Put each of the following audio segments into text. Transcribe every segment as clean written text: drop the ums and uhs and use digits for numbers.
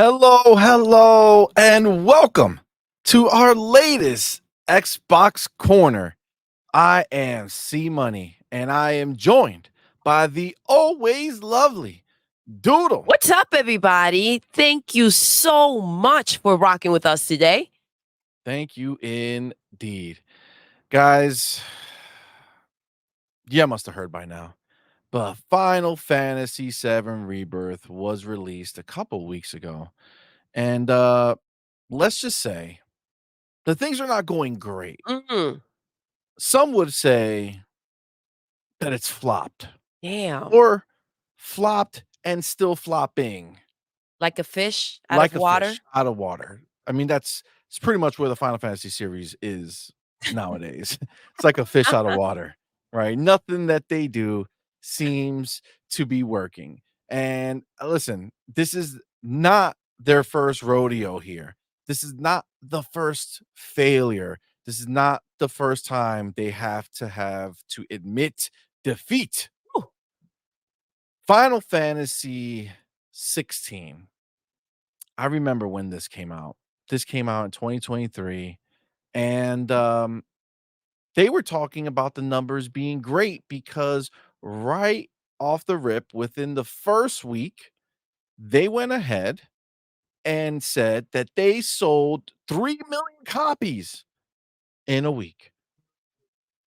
Hello, and welcome to our latest Xbox Corner. I am CMoney, and I am joined by the always lovely Doodle. What's up, everybody? Thank you so much for rocking with us today. Thank you indeed. Guys, you must have heard by now, but Final Fantasy VII Rebirth was released a couple weeks ago. And let's just say the things are not going great. Mm, Some would say that it's flopped damn. or flopped and still flopping Like a fish out of like a water? fish out of water. I mean, it's pretty much where the Final Fantasy series is nowadays. It's like a fish out of water, right? Nothing that they do seems to be working. And listen, this is not their first rodeo here. This is not the first failure. This is not the first time they have to admit defeat. Ooh, Final Fantasy 16. I remember when this came out. This came out in 2023, and, they were talking about the numbers being great because right off the rip, within the first week, they went ahead and said that they sold 3,000,000 copies in a week,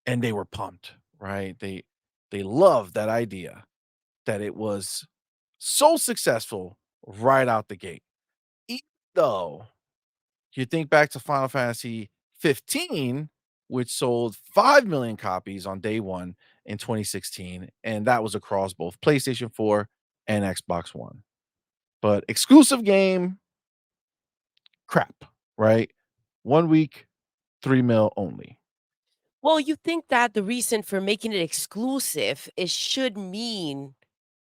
and they were pumped, right? They loved that idea that it was so successful right out the gate. Even though you think back to Final Fantasy 15, which sold 5,000,000 copies on day 1 in 2016, and that was across both PlayStation 4 and Xbox One. But exclusive game, crap, right? 1 week, 3 mil only. well, you think that the reason for making it exclusive, it should mean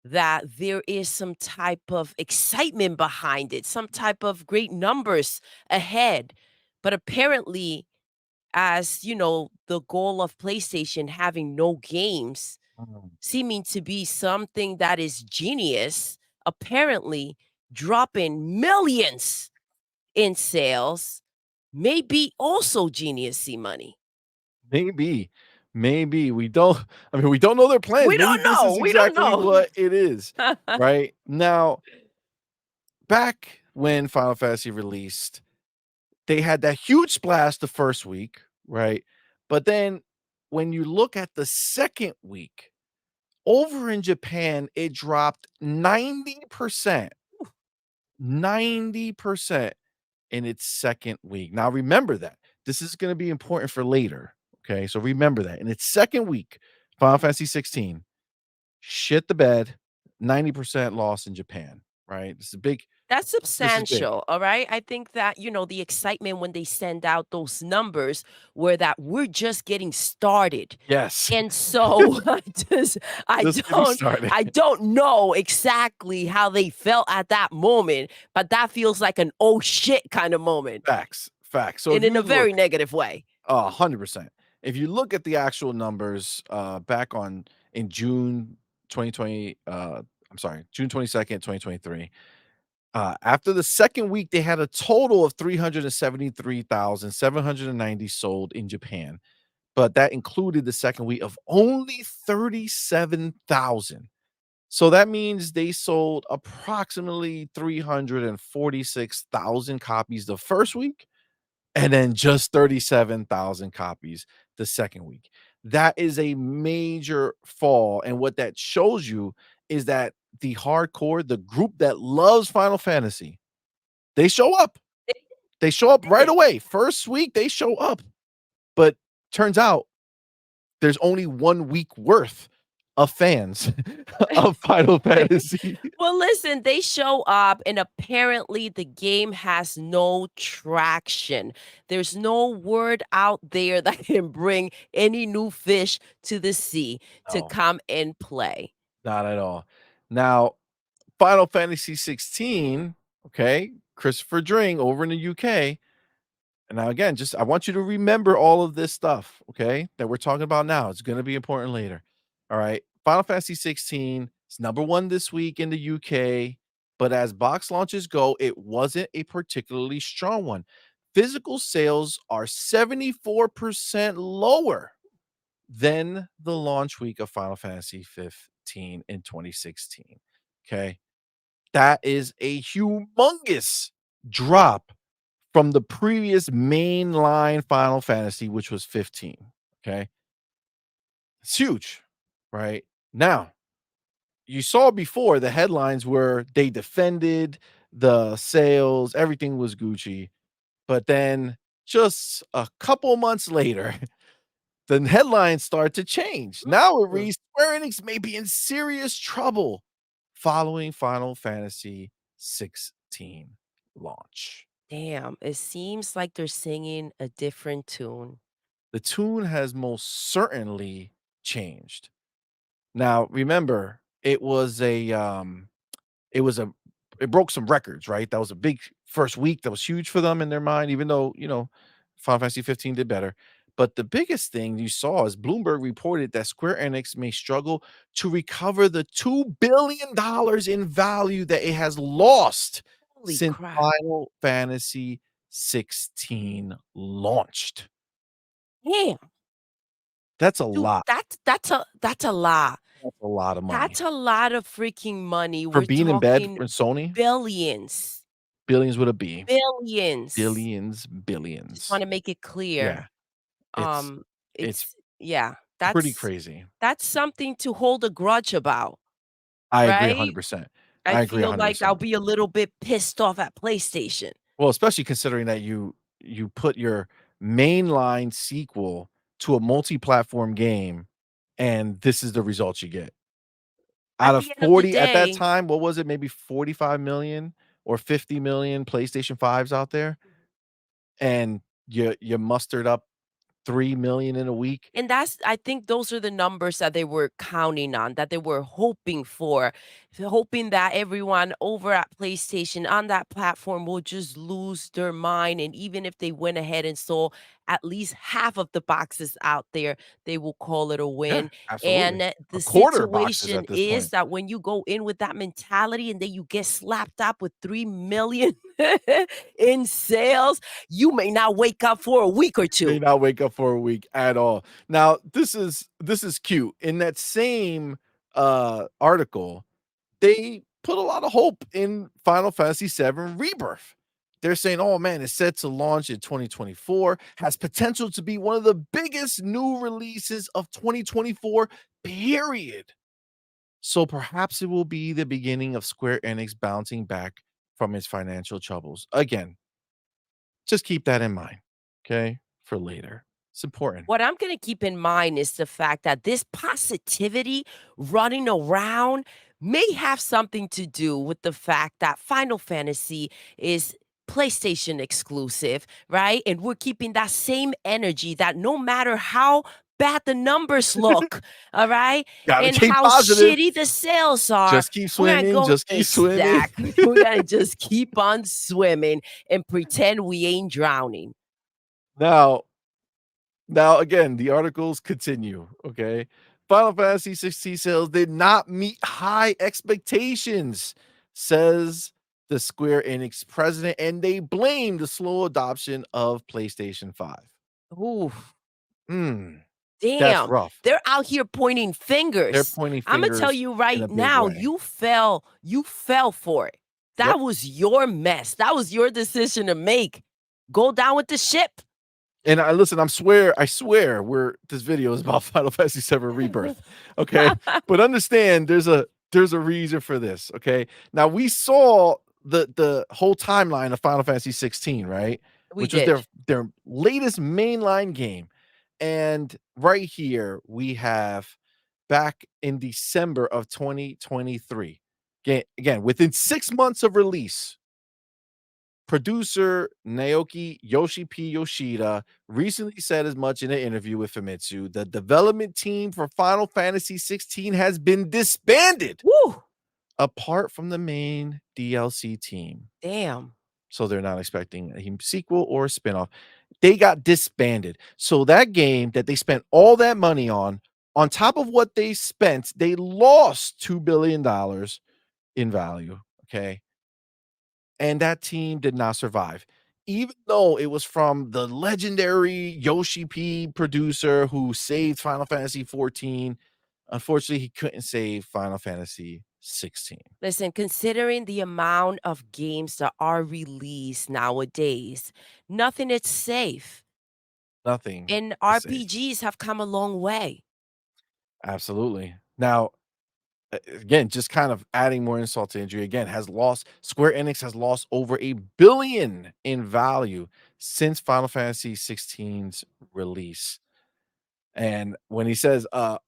that there is some type of excitement behind it, some type of great numbers ahead. But apparently, as you know, the goal of PlayStation having no games Mm. seeming to be something that is genius, apparently dropping millions in sales may be also genius see money. Maybe, maybe we don't I mean, we don't know their plans. We Maybe don't this know. is We don't exactly know. what it is, right? Now, back when Final Fantasy released, they had that huge splash the first week, right? But then when you look at the second week, over in Japan, it dropped 90%. 90% in its second week. Now remember that. This is gonna be important for later, okay? So remember that. In its second week, Final Fantasy 16 shit the bed, 90% loss in Japan, right? That's This is big. substantial, all right? I think that, the excitement when they send out those numbers were that we're just getting started. Yes. And so I just I Just getting don't started. I don't know exactly how they felt at that moment, but that feels like an "oh shit" kind of moment, Facts, facts. So if and in you a look very negative way. 100%. If you look at the actual numbers, back on in June 2020, I'm sorry, June 22nd, 2023, after the second week, they had a total of 373,790 sold in Japan, but that included the second week of only 37,000. So that means they sold approximately 346,000 copies the first week and then just 37,000 copies the second week. That is a major fall, and what that shows you is that the hardcore, the group that loves Final Fantasy, they show up. They They show up right did. away. First week, they show up, but turns out there's only 1 week worth of fans of Final Fantasy. Well, listen, they show up and apparently the game has no traction. There's no word out there that can bring any new fish to the sea to No, come and play. not at all. Now, Final Fantasy 16, okay, Christopher Dring over in the UK. And now again, just I want you to remember all of this stuff, okay, that we're talking about now. It's gonna be important later. All right. Final Fantasy 16 is number 1 this week in the UK, but as box launches go, it wasn't a particularly strong one. Physical sales are 74% lower than the launch week of Final Fantasy 15 in 2016. Okay. That is a humongous drop from the previous mainline Final Fantasy, which was 15. Okay. It's huge, right? Now, you saw before the headlines were they defended the sales, everything was Gucci. But then just a couple months later, the headlines start to change. Now it Mm. reads Square Enix may be in serious trouble following Final Fantasy 16 launch. Damn, it seems like they're singing a different tune. The tune has most certainly changed. Now, remember, it was a it broke some records, right? That was a big first week. That was huge for them in their mind, even though, Final Fantasy 15 did better. But the biggest thing you saw is Bloomberg reported that Square Enix may struggle to recover the $2 billion in value that it has lost Holy since crap. Final Fantasy 16 launched. Damn, That's a dude, lot. that's a lot. That's a lot of money. That's a lot of freaking money. For We're being in bed talking for Sony, billions, billions with a B. billions. Billions, Just billions. wanna make it clear. Yeah. It's Um, it's it's yeah, pretty crazy. that's something to hold a grudge about, I agree right? 100%. I I agree feel like I'll 100%. be a little bit pissed off at PlayStation. Well, especially considering that you put your mainline sequel to a multi-platform game, and this is the results you get. Out At of the end of the 40 at that day, time, what was it? Maybe 45,000,000 or 50,000,000 PlayStation 5s out there, and you mustered up 3,000,000 in a week. and that's I think those are the numbers that they were counting on, that they were hoping for, hoping that everyone over at PlayStation on that platform will just lose their mind. And even if they went ahead and sold at least half of the boxes out there, they will call it a Yeah, win. absolutely. And A the quarter boxes situation at this is point. that when you go in with that mentality and then you get slapped up with 3 million in sales, you may not wake up for a week or May two. not wake up for a week at all. Now, this is cute. In that same, article, they put a lot of hope in Final Fantasy VII Rebirth. They're saying, "Oh, man, it's set to launch in 2024, has potential to be one of the biggest new releases of 2024, period. So perhaps it will be the beginning of Square Enix bouncing back from its financial troubles." Again, just keep that in mind, okay, for later. It's important. What I'm going to keep in mind is the fact that this positivity running around may have something to do with the fact that Final Fantasy is PlayStation exclusive, right? And we're keeping that same energy that no matter how bad the numbers look, all right, Gotta and keep how positive. shitty the sales are, Just keep we're going to swimming, go just keep swimming. exactly. We're going to just keep on swimming and pretend we ain't drowning. Now now again, the articles continue, okay? Final Fantasy 16 sales did not meet high expectations, says the Square Enix president, and they blame the slow adoption of PlayStation 5. Ooh. Hmm, that's Damn, rough. they're out here pointing They're fingers. pointing Imma tell fingers you in right a big now, way. you fell for it. Yep. That was your mess. That was your decision to make. Go down with the ship. And I listen, I swear this video is about Final Fantasy VII Rebirth, okay? But understand there's a reason for this, okay? Now we saw the whole timeline of Final Fantasy 16, right? We Which was their did. their latest mainline game. And right here we have back in December of 2023. Again, within 6 months of release, producer Naoki Yoshi P. Yoshida recently said as much in an interview with Famitsu. The development team for Final Fantasy 16 has been disbanded Woo! apart from the main DLC team. Damn. So they're not expecting a sequel or a spinoff. They got disbanded. So that game that they spent all that money on top of what they spent, they lost $2 billion in value. Okay. and that team did not survive. Even though it was from the legendary Yoshi P producer who saved Final Fantasy 14, unfortunately, he couldn't save Final Fantasy 16. Listen, considering the amount of games that are released nowadays, nothing is safe. Nothing And is safe. RPGs have come a long way. Absolutely. Now, again, just kind of adding more insult to injury, again, has lost Square Enix has lost over 1 billion in value since Final Fantasy 16's release. And when he says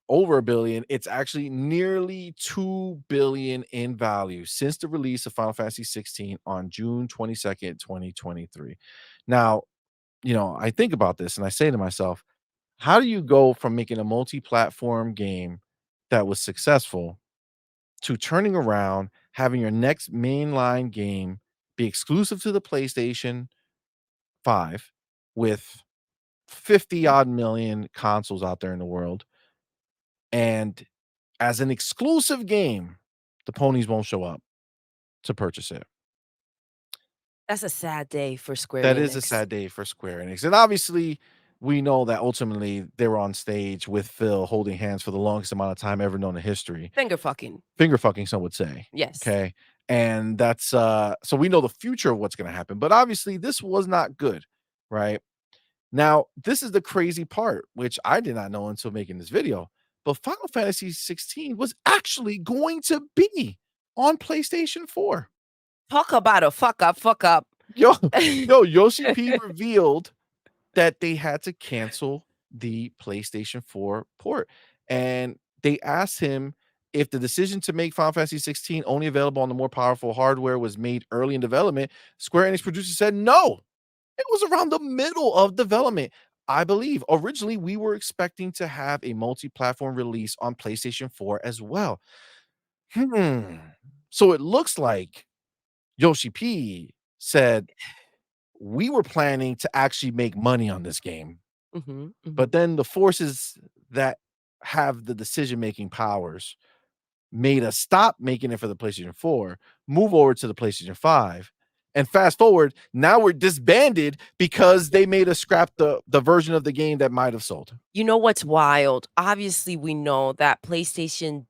over 1 billion, it's actually nearly 2 billion in value since the release of Final Fantasy 16 on June 22nd, 2023. Now, I think about this and I say to myself, how do you go from making a multi-platform game that was successful to turning around, having your next mainline game be exclusive to the PlayStation 5 with 50 odd million consoles out there in the world, and as an exclusive game, the ponies won't show up to purchase it. That's a sad day for Square That is a Enix. sad day for Square Enix, and obviously, we know that ultimately they were on stage with Phil holding hands for the longest amount of time ever known in history. Finger fucking. Finger fucking, some would say, Yes. okay? And that's, so we know the future of what's gonna happen, but obviously this was not good, right? Now, this is the crazy part, which I did not know until making this video, but Final Fantasy 16 was actually going to be on PlayStation 4. Talk about a fuck up, fuck up. Yo, yo, Yoshi P revealed that they had to cancel the PlayStation 4 port, and they asked him if the decision to make Final Fantasy 16 only available on the more powerful hardware was made early in development. Square Enix producers said, "No, it was around the middle of development." I believe originally we were expecting to have a multi-platform release on PlayStation 4 as well. Hmm. So it looks like Yoshi P said, "We were planning to actually make money on this game, Mhm, but mhm. then the forces that have the decision-making powers made us stop making it for the PlayStation 4, move over to the PlayStation 5, and fast forward, now we're disbanded because they made us scrap the version of the game that might have sold." You know what's wild? Obviously, we know that PlayStation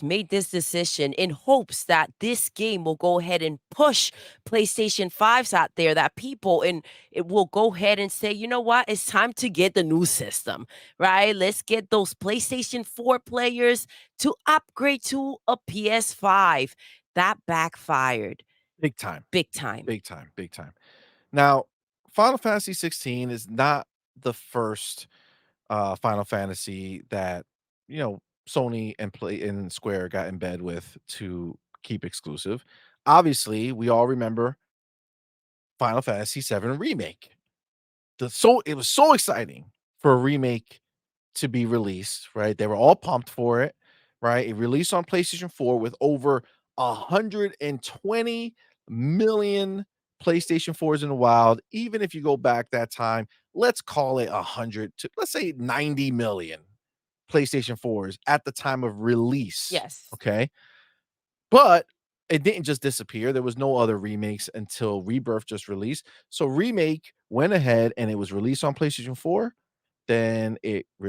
made this decision in hopes that this game will go ahead and push PlayStation 5s out there, that people and it will go ahead and say, you know what? It's time to get the new system, right? Let's get those PlayStation 4 players to upgrade to a PS5. That backfired Big time, big time. big time, big time. Now, Final Fantasy 16 is not the first Final Fantasy that, Sony and Square got in bed with to keep exclusive. Obviously, we all remember Final Fantasy 7 Remake. It was so exciting for a remake to be released, right? They were all pumped for it, right? It released on PlayStation 4 with over 120 million PlayStation 4s in the wild. Even if you go back that time, let's call it 100 to let's say 90 million PlayStation 4s at the time of release. Yes. Okay. But it didn't just disappear. There was no other remakes until Rebirth just released. So Remake went ahead and it was released on PlayStation 4. Then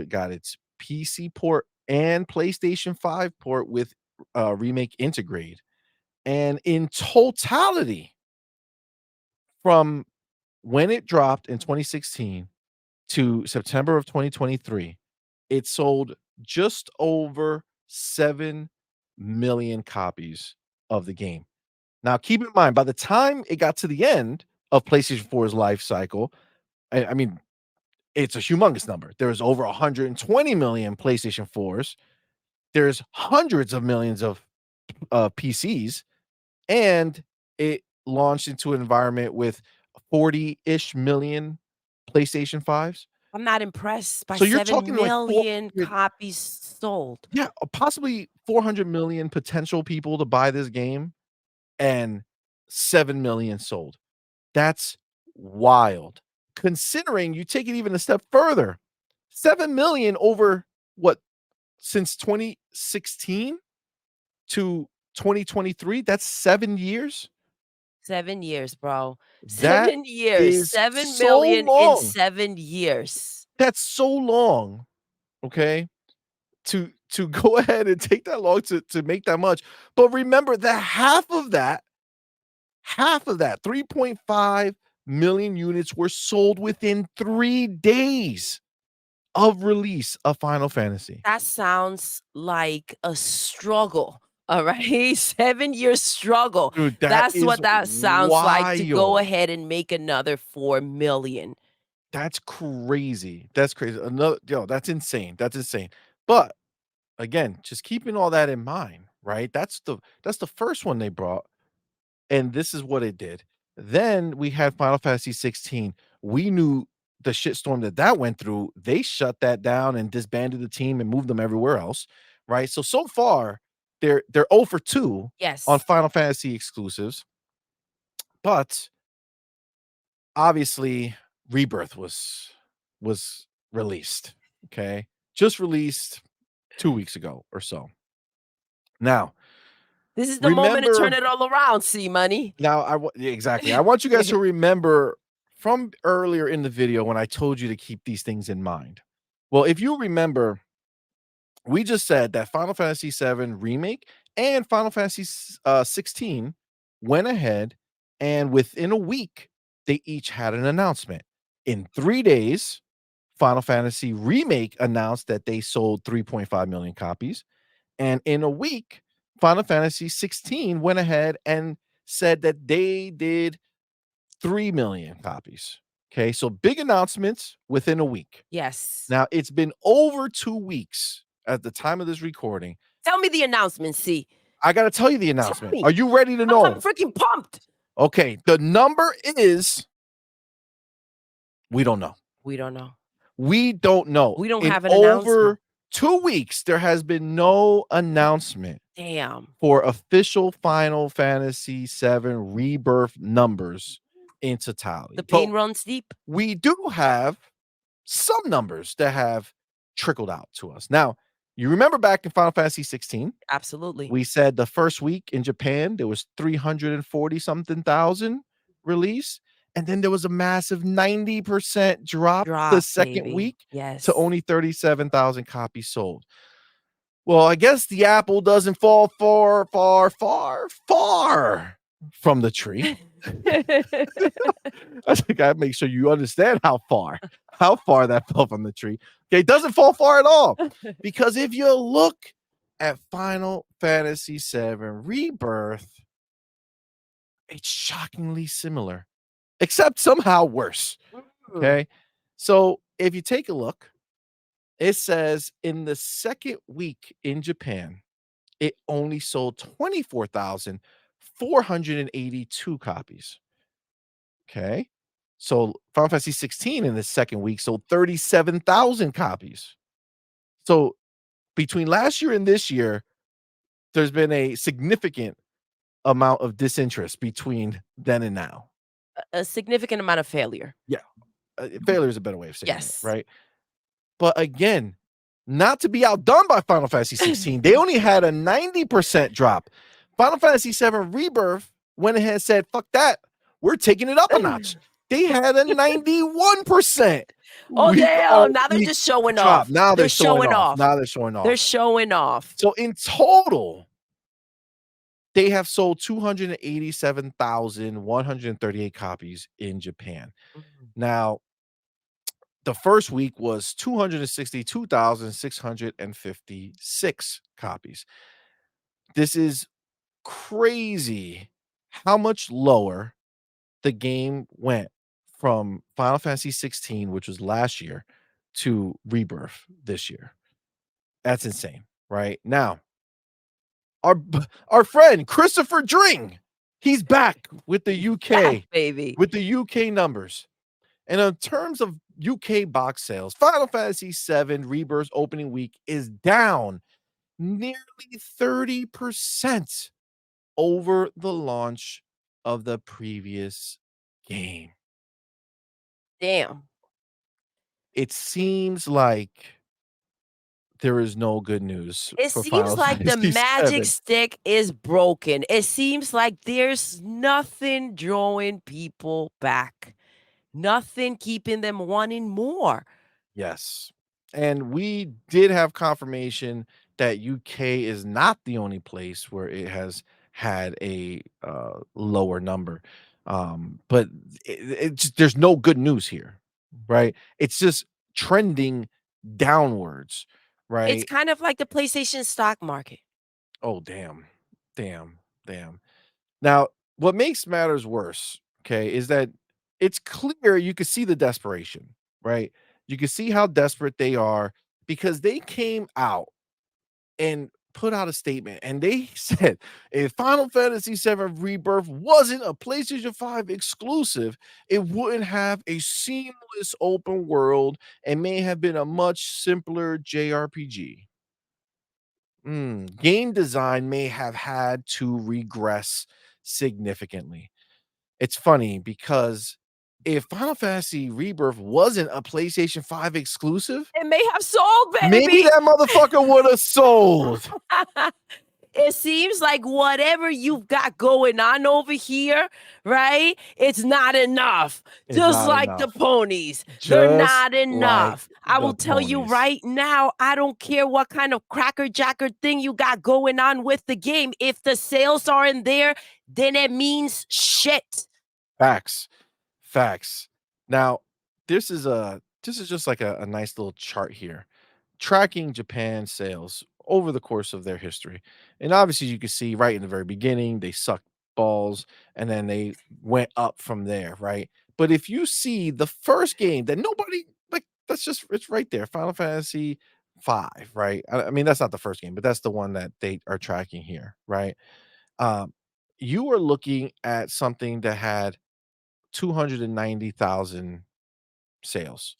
got its PC port and PlayStation 5 port with Remake Integrate. And in totality, from when it dropped in 2016 to September of 2023, it sold just over 7 million copies of the game. Now, keep in mind, by the time it got to the end of PlayStation 4's life cycle, I mean, it's a humongous number. There's over 120 million PlayStation 4s. There's hundreds of millions of PCs, and it launched into an environment with 40-ish million PlayStation 5s. I'm not impressed by So you're 7 talking like million 400, copies sold. yeah, possibly 400 million potential people to buy this game and 7 million sold. That's wild. Considering you take it even a step further, 7 million over what, since 2016 to 2023, that's 7 years. 7 years, bro. That 7 years, is 7 so million in long. 7 years. That's so long, okay, to go ahead and take that long to make that much. But remember that half of that, 3.5 million units were sold within 3 days of release of Final Fantasy. That sounds like a struggle, alright? 7-year struggle. Dude, that That's is what that sounds like to go wild. ahead and make another 4,000,000. That's crazy. That's crazy. Another yo, that's insane. That's insane. But again, just keeping all that in mind, right? That's the first one they brought, and this is what it did. Then we had Final Fantasy 16. We knew the shitstorm that went through. They shut that down and disbanded the team and moved them everywhere else, right? So far, they're 0 for 2 on Yes. Final Fantasy exclusives, but obviously Rebirth was released, okay? Just released 2 weeks ago or so. Now, This is the moment to turn remember it all around, C-Money. now yeah, exactly. I want you guys to remember from earlier in the video when I told you to keep these things in mind. Well, if you remember, we just said that Final Fantasy VII Remake and Final Fantasy 16 went ahead and within a week, they each had an announcement. In 3 days, Final Fantasy Remake announced that they sold 3.5 million copies. And in a week, Final Fantasy 16 went ahead and said that they did 3 million copies. Okay, so big announcements within a week. Yes. Now, it's been over 2 weeks at the time of this recording. Tell me the announcement, C. I gotta tell you the Tell announcement. me. Are you ready to I'm know? freaking pumped. Okay, the number is we don't know. We don't know. We don't know. We don't In have an announcement. over 2 weeks, there has been no announcement Damn. for official Final Fantasy VII Rebirth numbers in totality. The But pain runs deep. we do have some numbers that have trickled out to us. Now, you remember back in Final Fantasy 16, Absolutely. we said the first week in Japan, there was 340 something thousand release. And then there was a massive 90% drop the Drop, second baby. week to Yes. only 37,000 copies sold. Well, I guess the apple doesn't fall far, far, far, far from the tree. I think I make sure you understand how far that fell from the tree. Okay, it doesn't fall far at all. Because if you look at Final Fantasy VII Rebirth, it's shockingly similar, except somehow worse. Mm. Okay. So if you take a look, it says in the second week in Japan, it only sold 24,482 copies. Okay. So Final Fantasy 16 in the second week sold 37,000 copies. So between last year and this year, there's been a significant amount of disinterest between then and now. A significant amount of failure. Yeah. Failure is a better way of saying it, Yes. right? But again, not to be outdone by Final Fantasy 16, they only had a 90% drop. Final Fantasy 7 Rebirth went ahead and said, fuck that. We're taking it up a notch. They had a 91% Oh, damn. Now they're week just showing drop. off. Now they're They're showing showing off. off. Now they're showing They're off. showing off. So in total, they have sold 287,138 copies in Japan. Mhm. Now, the first week was 262,656 copies. This is crazy how much lower the game went from Final Fantasy 16, which was last year, to Rebirth this year. That's insane, right? Now, our our friend Christopher Dring, he's back with the He's back, UK baby. with the UK numbers. And in terms of UK box sales, Final Fantasy VII Rebirth opening week is down nearly 30% over the launch of the previous game. Damn. It seems like there is no good news It for seems Final like the Fantasy magic 7. stick is broken. It seems like there's nothing drawing people back, nothing keeping them wanting more. Yes. And we did have confirmation that UK is not the only place where it has had a lower number. But there's no good news here, right? It's just trending downwards, It's right? kind of like the PlayStation stock market. Oh, damn. Damn. Damn. Now, what makes matters worse, okay, is that it's clear you can see the desperation, right? You can see how desperate they are because they came out and put out a statement and they said if Final Fantasy VII Rebirth wasn't a PlayStation 5 exclusive, it wouldn't have a seamless open world and may have been a much simpler JRPG. Game design may have had to regress significantly. It's funny because if Final Fantasy Rebirth wasn't a PlayStation 5 exclusive, It may have sold, maybe baby. that motherfucker would have sold. It seems like whatever you've got going on over here, right? It's not enough. It's Just not like the enough. ponies, they're Just not like enough. I the will tell you ponies. right now, I don't care what kind of cracker jacker thing you got going on with the game. If the sales aren't there, then it means shit. Facts. Facts. Now, this is just like a nice little chart here, tracking Japan's sales over the course of their history. And obviously, you can see right in the very beginning, they sucked balls and then they went up from there, right? But if you see the first game that nobody like, that's just it's right there, Final Fantasy 5, right? I mean, that's not the first game, but that's the one that they are tracking here, right? Um, you are looking at something that had 290,000 sales.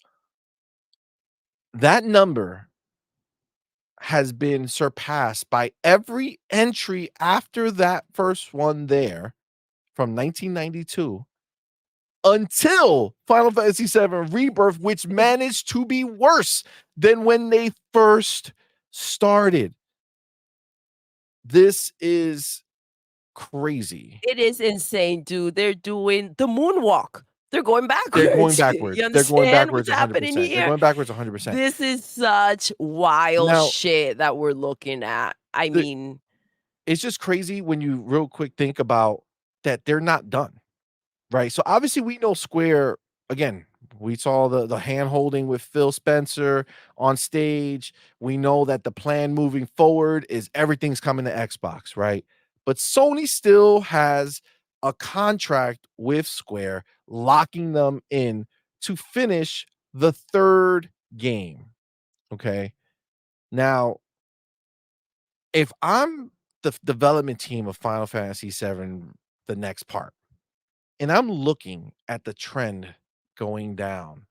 That number has been surpassed by every entry after that first one there from 1992 until Final Fantasy VII Rebirth, which managed to be worse than when they first started. This is crazy. It is insane, dude. They're doing the moonwalk. They're going They're going backwards. You backwards. They're going understand backwards what's happening 100%. They're here? going backwards 100%. This is such wild Now, shit that we're looking at. I the mean, it's just crazy when you real quick think about that they're not done, right? So obviously we know Square again, we saw the hand holding with Phil Spencer on stage. We know that the plan moving forward is everything's coming to Xbox, right? But Sony still has a contract with Square locking them in to finish the third game. Okay. Now, if I'm the development team of Final Fantasy VII, the next part, and I'm looking at the trend going down,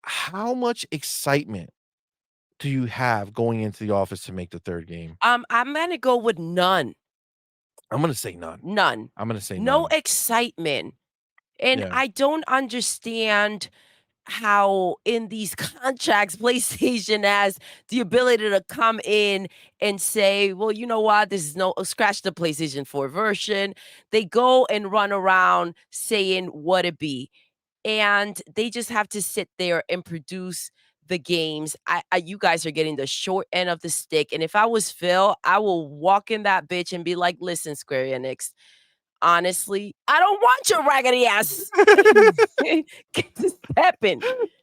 how much excitement do you have going into the office to make the third game? I'm gonna go with none. I'm gonna say none. None. I'm gonna say No none. excitement. And Yeah. I don't understand how in these contracts PlayStation has the ability to come in and say, "Well, you know what? This is no scratch the PlayStation 4 version." They go and run around saying what it be. And they just have to sit there and produce the games. You guys are getting the short end of the stick. And if I was Phil, I will walk in that bitch and be like, "Listen, Square Enix, honestly, I don't want your raggedy ass get to stepping."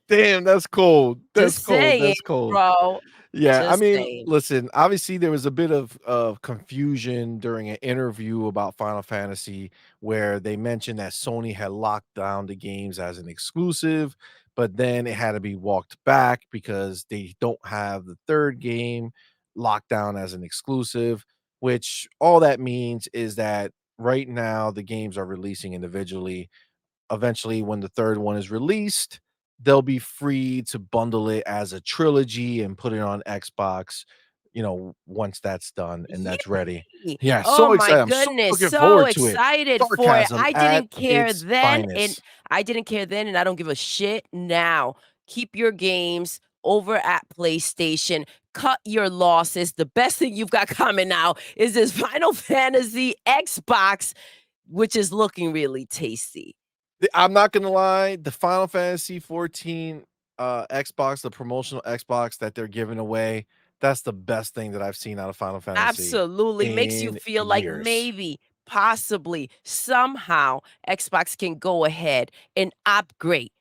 Damn, that's cold. That's Just cold. saying, That's cold. bro. Yeah, I Just mean, saying. listen, obviously there was a bit of confusion during an interview about Final Fantasy where they mentioned that Sony had locked down the games as an exclusive, but then it had to be walked back because they don't have the third game locked down as an exclusive, which all that means is that right now the games are releasing individually. Eventually, when the third one is released, they'll be free to bundle it as a trilogy and put it on Xbox, once that's done and that's ready. Yay! Yeah, Oh so my excited. I'm so goodness, looking so forward to it. excited for it. Sarcasm at its finest. I didn't care then, and I don't give a shit now. Keep your games, over at PlayStation. Cut your losses. The best thing you've got coming out is this Final Fantasy Xbox, which is looking really tasty. I'm not gonna lie, the Final Fantasy 14, Xbox, the promotional Xbox that they're giving away, that's the best thing that I've seen out of Final Fantasy Absolutely, makes you in feel like years. maybe, possibly, somehow, Xbox can go ahead and upgrade.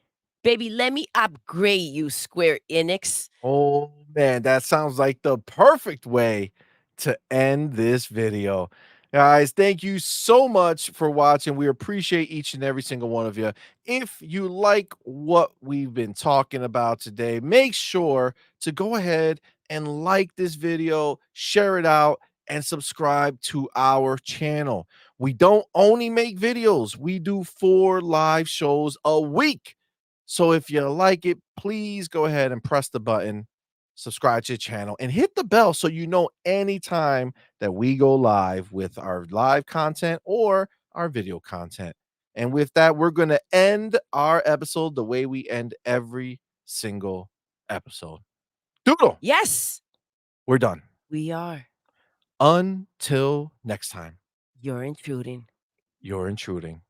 Baby, let me upgrade you, Square Enix. Oh, man, that sounds like the perfect way to end this video. Guys, thank you so much for watching. We appreciate each and every single one of you. If you like what we've been talking about today, make sure to go ahead and like this video, share it out, and subscribe to our channel. We don't only make videos, we do 4 live shows a week. So if you like it, please go ahead and press the button, subscribe to the channel, and hit the bell so you know anytime that we go live with our live content or our video content. And with that, we're going to end our episode the way we end every single episode. Doodle, Yes, we're done. we are. Until next time, You're intruding. you're intruding.